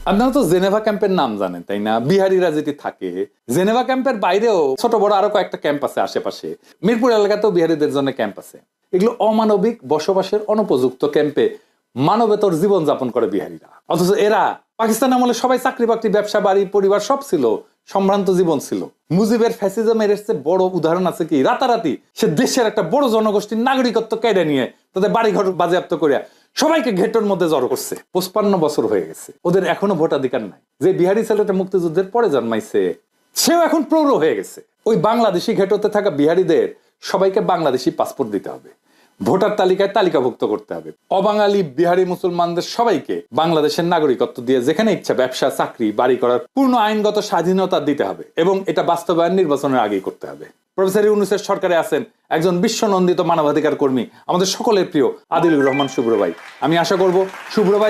আপনারা তো জেনেভা ক্যাম্পের নাম জানেন তাই না? বিহারিরা যেটি থাকে জেনেভা ক্যাম্পের বাইরেও ছোট বড় আরো কয়েকটা ক্যাম্প আছে আশেপাশে। মিরপুর এলাকাতেও বিহারিদের জন্য ক্যাম্প আছে। এগুলো অমানবিক বসবাসের অনুপযুক্ত ক্যাম্পে মানবেতর জীবন যাপন করে বিহারিরা। অথচ এরা পাকিস্তান আমলে সবাই চাকরি বাকরি ব্যবসা বাড়ি পরিবার সব ছিল, সম্ভ্রান্ত জীবন ছিল। মুজিবের ফ্যাসিজমের এর চেয়ে বড় উদাহরণ আছে কি? রাতারাতি সে দেশের একটা বড় জনগোষ্ঠীর নাগরিকত্ব কেড়ে নিয়ে তাদের বাড়িঘর বাজেয়াপ্ত করে সবাইকে ঘেটর মধ্যে জড়ো করছে। 55 বছর হয়ে গেছে, ওদের এখনো ভোটাধিকার নাই। যে বিহারি ছেলেটা মুক্তিযুদ্ধের পরে জন্মাইছে সেও এখন প্রৌঢ় হয়ে গেছে। ওই বাংলাদেশি ঘেটতে থাকা বিহারিদের সবাইকে বাংলাদেশি পাসপোর্ট দিতে হবে, ভোটার তালিকায় তালিকাভুক্ত করতে হবে। অবাঙালি বিহারি মুসলমানদের সবাইকে বাংলাদেশের নাগরিকত্ব দিয়ে যেখানে ইচ্ছা ব্যবসা চাকরি বাড়ি করার পূর্ণ আইনগত স্বাধীনতা দিতে হবে এবং এটা বাস্তবায়ন নির্বাচনের আগেই করতে হবে। প্রফেসর ইউনূসের সরকারে আছেন একজন বিশ্বনন্দিত মানবাধিকার কর্মী, আমাদের সকলের প্রিয় আদিলুর রহমান শুভ্র ভাই। আমি আশা করব শুভ্র ভাই